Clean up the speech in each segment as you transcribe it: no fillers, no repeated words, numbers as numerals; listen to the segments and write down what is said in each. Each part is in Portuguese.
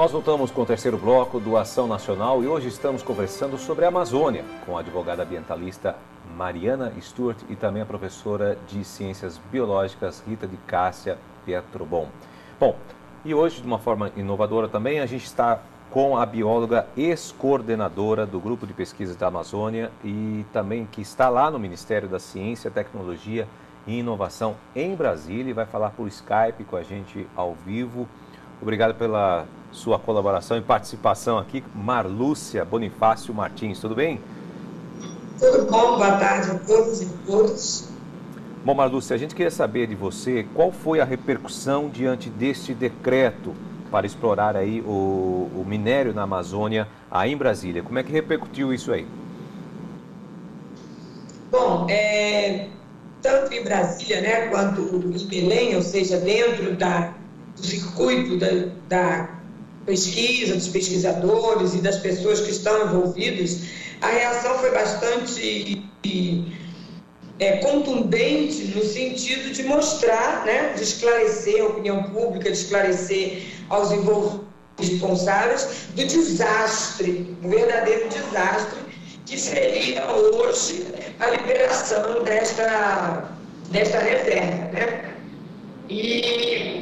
Nós voltamos com o terceiro bloco do Ação Nacional e hoje estamos conversando sobre a Amazônia com a advogada ambientalista Mariana Stewart e também a professora de Ciências Biológicas Rita de Cássia Pietrobon. Bom, e hoje, de uma forma inovadora também, a gente está com a bióloga ex-coordenadora do Grupo de Pesquisas da Amazônia e também que está lá no Ministério da Ciência, Tecnologia e Inovação em Brasília e vai falar por Skype com a gente ao vivo. Obrigado pela sua colaboração e participação aqui, Marlúcia Bonifácio Martins. Tudo bem? Tudo bom, boa tarde a todos e todas. Bom, Marlúcia, a gente queria saber de você qual foi a repercussão diante deste decreto para explorar aí o minério na Amazônia, aí em Brasília. Como é que repercutiu isso aí? Bom, tanto em Brasília, né, quanto em Belém, ou seja, dentro do circuito da pesquisa, dos pesquisadores e das pessoas que estão envolvidas, a reação foi bastante contundente no sentido de mostrar, né, de esclarecer a opinião pública, de esclarecer aos envolvidos responsáveis do desastre, do verdadeiro desastre que seria hoje a liberação desta reserva, né? E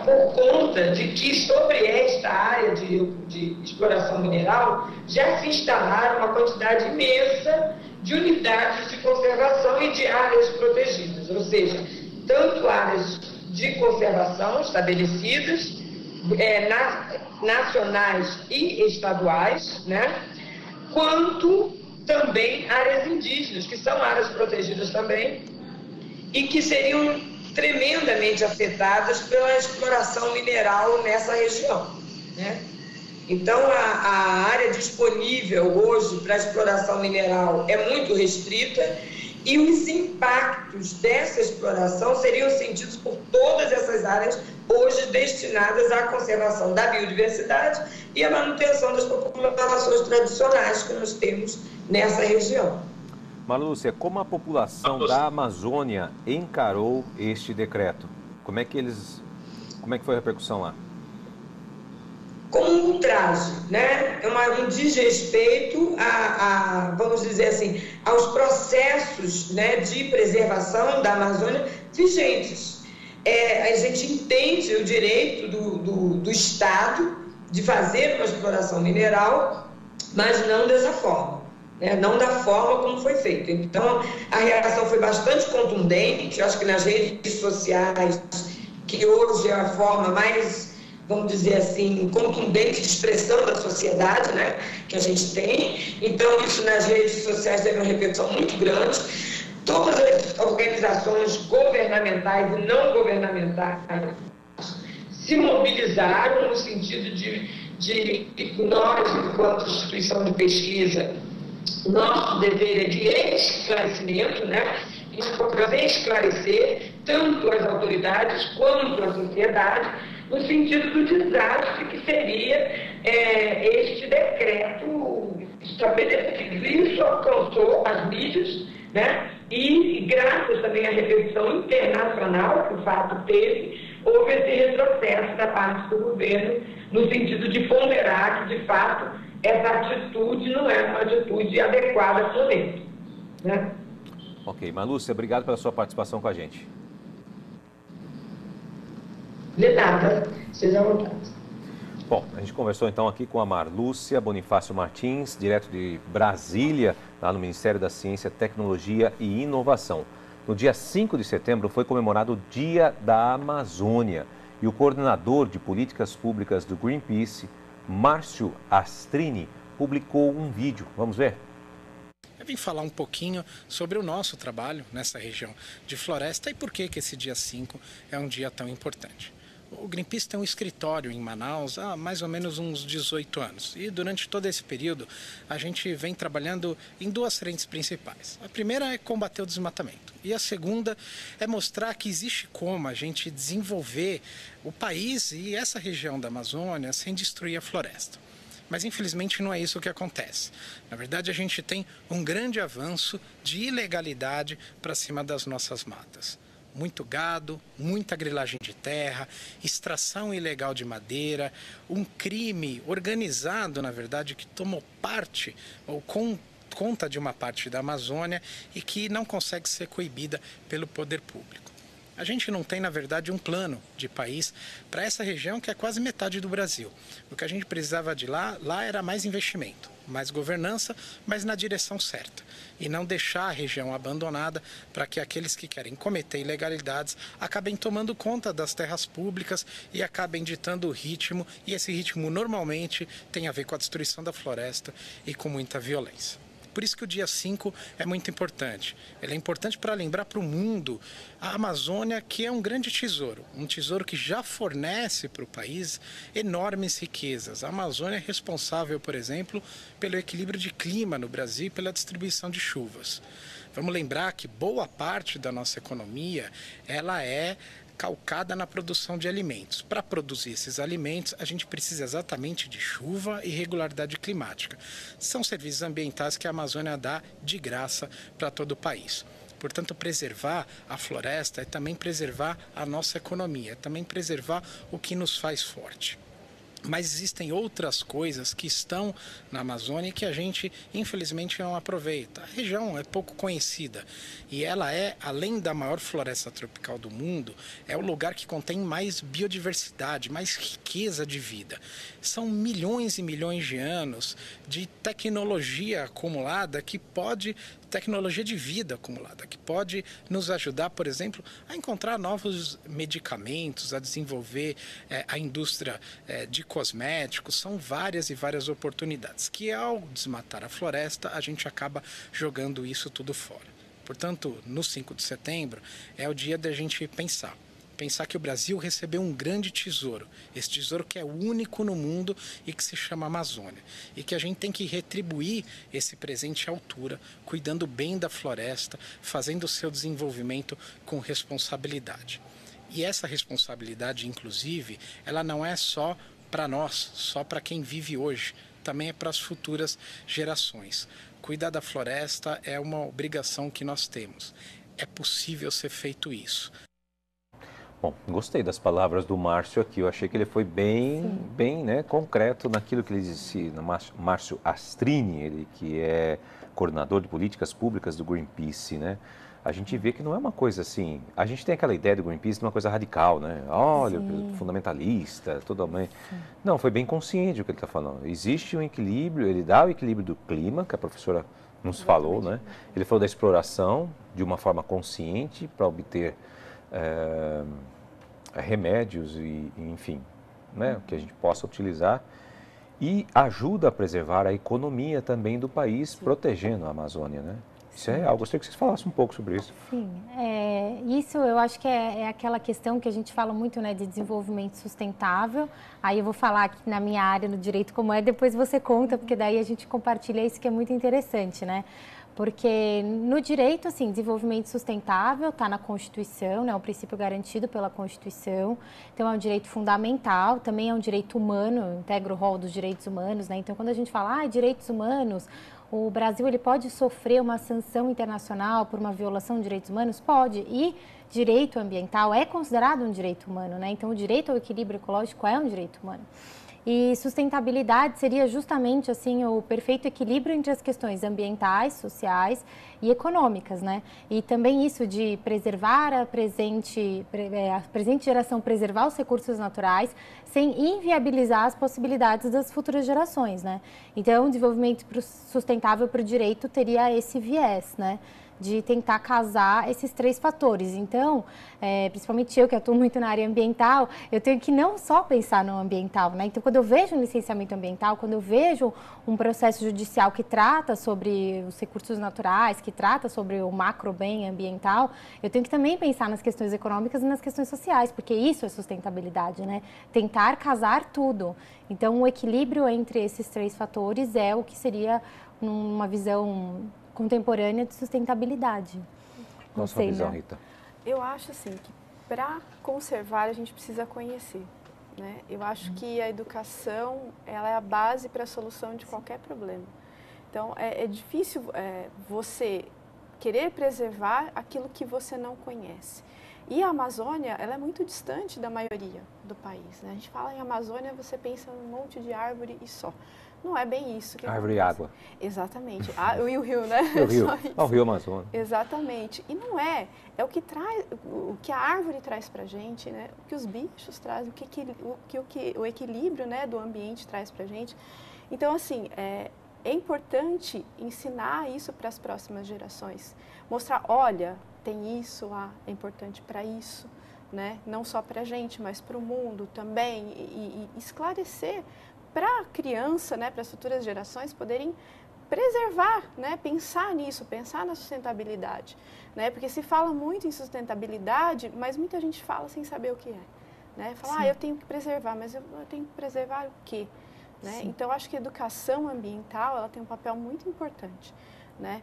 por conta de que sobre esta área de exploração mineral já se instalaram uma quantidade imensa de unidades de conservação e de áreas protegidas, ou seja, tanto áreas de conservação estabelecidas, nacionais e estaduais, né, quanto também áreas indígenas, que são áreas protegidas também, e que seriam tremendamente afetadas pela exploração mineral nessa região, né? Então, a área disponível hoje para exploração mineral é muito restrita e os impactos dessa exploração seriam sentidos por todas essas áreas hoje destinadas à conservação da biodiversidade e à manutenção das populações tradicionais que nós temos nessa região. Marlúcia, como a população da Amazônia encarou este decreto? Como é que foi a repercussão lá? Como um ultraje, né? Um desrespeito vamos dizer assim, aos processos, né, de preservação da Amazônia vigentes. A gente entende o direito do Estado de fazer uma exploração mineral, mas não dessa forma. Não da forma como foi feito. Então, a reação foi bastante contundente. Eu acho que nas redes sociais, que hoje é a forma mais, vamos dizer assim, contundente de expressão da sociedade, né, que a gente tem. Então, isso nas redes sociais teve uma repercussão muito grande. Todas as organizações governamentais e não governamentais se mobilizaram no sentido de nós, enquanto instituição de pesquisa, nosso dever é de esclarecimento, né? Esclarecer tanto as autoridades quanto a sociedade no sentido do desastre que seria este decreto estabelecido. Isso alcançou as mídias, né? E graças também à repercussão internacional que o fato teve, houve esse retrocesso da parte do governo no sentido de ponderar que, de fato, essa atitude não é uma atitude adequada para o momento, né? Ok. Marlúcia, obrigado pela sua participação com a gente. De nada. Seja à vontade. Bom, a gente conversou então aqui com a Marlúcia Bonifácio Martins, direto de Brasília, lá no Ministério da Ciência, Tecnologia e Inovação. No dia 5 de setembro foi comemorado o Dia da Amazônia e o coordenador de políticas públicas do Greenpeace, Márcio Astrini, publicou um vídeo. Vamos ver? Eu vim falar um pouquinho sobre o nosso trabalho nessa região de floresta e por que esse dia 5 é um dia tão importante. O Greenpeace tem um escritório em Manaus há mais ou menos uns 18 anos. E durante todo esse período, a gente vem trabalhando em duas frentes principais. A primeira é combater o desmatamento. E a segunda é mostrar que existe como a gente desenvolver o país e essa região da Amazônia sem destruir a floresta. Mas, infelizmente, não é isso que acontece. Na verdade, a gente tem um grande avanço de ilegalidade para cima das nossas matas. muito gado, muita grilagem de terra, extração ilegal de madeira, um crime organizado, na verdade, que tomou parte ou conta de uma parte da Amazônia e que não consegue ser coibida pelo poder público. A gente não tem, na verdade, um plano de país para essa região que é quase metade do Brasil. O que a gente precisava de lá era mais investimento, mais governança, mas na direção certa. E não deixar a região abandonada para que aqueles que querem cometer ilegalidades acabem tomando conta das terras públicas e acabem ditando o ritmo. E esse ritmo normalmente tem a ver com a destruição da floresta e com muita violência. Por isso que o dia 5 é muito importante. Ele é importante para lembrar para o mundo a Amazônia, que é um grande tesouro. Um tesouro que já fornece para o país enormes riquezas. A Amazônia é responsável, por exemplo, pelo equilíbrio de clima no Brasil e pela distribuição de chuvas. Vamos lembrar que boa parte da nossa economia ela é calcada na produção de alimentos. Para produzir esses alimentos, a gente precisa exatamente de chuva e regularidade climática. São serviços ambientais que a Amazônia dá de graça para todo o país. Portanto, preservar a floresta é também preservar a nossa economia, é também preservar o que nos faz forte. Mas existem outras coisas que estão na Amazônia que a gente, infelizmente, não aproveita. A região é pouco conhecida e ela é, além da maior floresta tropical do mundo, é o lugar que contém mais biodiversidade, mais riqueza de vida. São milhões e milhões de anos de tecnologia acumulada tecnologia de vida acumulada, que pode nos ajudar, por exemplo, a encontrar novos medicamentos, a desenvolver a indústria de cosméticos. São várias e várias oportunidades que, ao desmatar a floresta, a gente acaba jogando isso tudo fora. Portanto, no 5 de setembro é o dia da gente pensar que o Brasil recebeu um grande tesouro, esse tesouro que é único no mundo e que se chama Amazônia, e que a gente tem que retribuir esse presente à altura, cuidando bem da floresta, fazendo o seu desenvolvimento com responsabilidade. E essa responsabilidade, inclusive, ela não é só para nós, só para quem vive hoje, também é para as futuras gerações. Cuidar da floresta é uma obrigação que nós temos. É possível ser feito isso. Bom, gostei das palavras do Márcio aqui. Eu achei que ele foi bem, né, concreto naquilo que ele disse. Márcio Astrini, ele que é coordenador de políticas públicas do Greenpeace, né? A gente vê que não é uma coisa assim. A gente tem aquela ideia do Greenpeace de uma coisa radical, né? Olha, fundamentalista, tudo bem. Não, foi bem consciente o que ele está falando. Existe um equilíbrio, ele dá o equilíbrio do clima, que a professora nos falou, né? Ele falou da exploração de uma forma consciente para obter remédios e enfim, né, que a gente possa utilizar e ajuda a preservar a economia também do país, protegendo a Amazônia, né? Isso é real. Gostaria que vocês falassem um pouco sobre isso. Sim, isso eu acho que é aquela questão que a gente fala muito, né, de desenvolvimento sustentável. Aí eu vou falar aqui na minha área, no direito como é, depois você conta, porque daí a gente compartilha isso que é muito interessante, né? Porque no direito, assim, desenvolvimento sustentável está na Constituição, né, é um princípio garantido pela Constituição, então é um direito fundamental, também é um direito humano, integra o rol dos direitos humanos, né? Então quando a gente fala, direitos humanos, o Brasil ele pode sofrer uma sanção internacional por uma violação de direitos humanos? Pode, e direito ambiental é considerado um direito humano, né? Então o direito ao equilíbrio ecológico é um direito humano. E sustentabilidade seria justamente assim o perfeito equilíbrio entre as questões ambientais, sociais e econômicas, né? E também isso de preservar a presente geração, preservar os recursos naturais sem inviabilizar as possibilidades das futuras gerações, né? Então, o desenvolvimento sustentável para o direito teria esse viés, né? De tentar casar esses três fatores. Então, principalmente eu que atuo muito na área ambiental, eu tenho que não só pensar no ambiental, né? Então, quando eu vejo um licenciamento ambiental, quando eu vejo um processo judicial que trata sobre os recursos naturais, que trata sobre o macro bem ambiental, eu tenho que também pensar nas questões econômicas e nas questões sociais, porque isso é sustentabilidade, né? Tentar casar tudo. Então, o equilíbrio entre esses três fatores é o que seria uma visão contemporânea de sustentabilidade. Qual a sua visão, Rita? Eu acho assim que para conservar a gente precisa conhecer, né? Eu acho que a educação ela é a base para a solução de qualquer problema. Então é difícil você querer preservar aquilo que você não conhece. E a Amazônia, ela é muito distante da maioria do país, né? A gente fala em Amazônia, você pensa num monte de árvore e só. Não é bem isso que árvore acontece. e água. Exatamente. E o rio, né? O rio, o rio Amazonas. Exatamente. E não é. É o que traz, o que a árvore traz para a gente, né? O que os bichos trazem, o equilíbrio, né, do ambiente traz para a gente. Então, assim, é importante ensinar isso para as próximas gerações. Mostrar, olha, tem isso lá, é importante para isso, né? Não só para a gente, mas para o mundo também. E esclarecer para a criança, né, para as futuras gerações poderem preservar, né, pensar nisso, pensar na sustentabilidade, né? Porque se fala muito em sustentabilidade, mas muita gente fala sem saber o que é, né? Fala, eu tenho que preservar, mas eu tenho que preservar o quê? Né? Então, acho que a educação ambiental, ela tem um papel muito importante, né?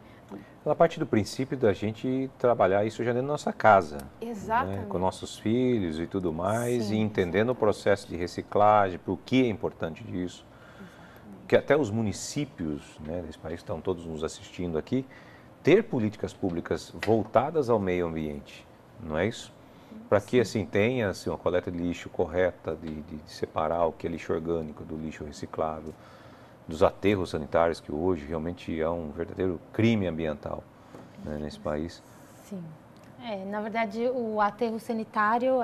Ela parte do princípio da gente trabalhar isso já dentro da nossa casa. Exatamente. Né? Com nossos filhos e tudo mais, Sim, e entendendo o processo de reciclagem, por que é importante disso. Exatamente. Que até os municípios, né, desse país, estão todos nos assistindo aqui, ter políticas públicas voltadas ao meio ambiente, não é isso? Para que assim tenha assim, uma coleta de lixo correta, de separar o que é lixo orgânico do lixo reciclável, dos aterros sanitários, que hoje realmente é um verdadeiro crime ambiental, né, nesse país. Sim. Na verdade, o aterro sanitário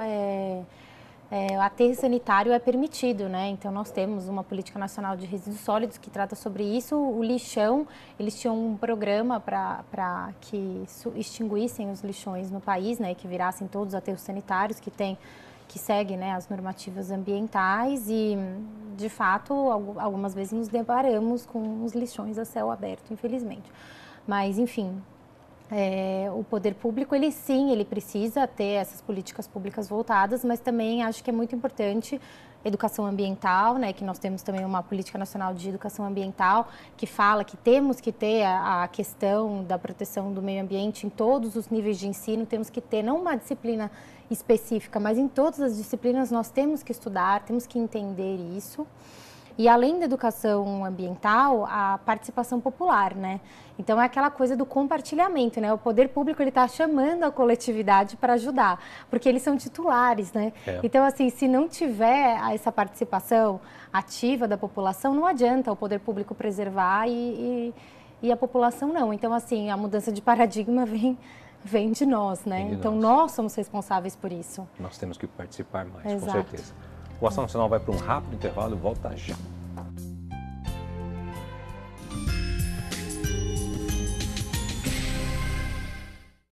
o aterro sanitário é permitido, né? Então, nós temos uma política nacional de resíduos sólidos que trata sobre isso. O lixão, eles tinham um programa para que extinguissem os lixões no país, né? Que virassem todos os aterros sanitários que seguem, né, as normativas ambientais e, de fato, algumas vezes nos deparamos com os lixões a céu aberto, infelizmente. Mas, enfim... o poder público, ele precisa ter essas políticas públicas voltadas, mas também acho que é muito importante educação ambiental, né, que nós temos também uma política nacional de educação ambiental que fala que temos que ter a questão da proteção do meio ambiente em todos os níveis de ensino, temos que ter não uma disciplina específica, mas em todas as disciplinas nós temos que estudar, temos que entender isso. E além da educação ambiental, a participação popular, né? Então é aquela coisa do compartilhamento, né? O poder público ele está chamando a coletividade para ajudar, porque eles são titulares, né? Então assim, se não tiver essa participação ativa da população, não adianta o poder público preservar e a população não. Então assim, a mudança de paradigma vem de nós, né? Então nós somos responsáveis por isso. Nós temos que participar mais, Exato. com certeza. O Ação Nacional vai para um rápido intervalo e volta já.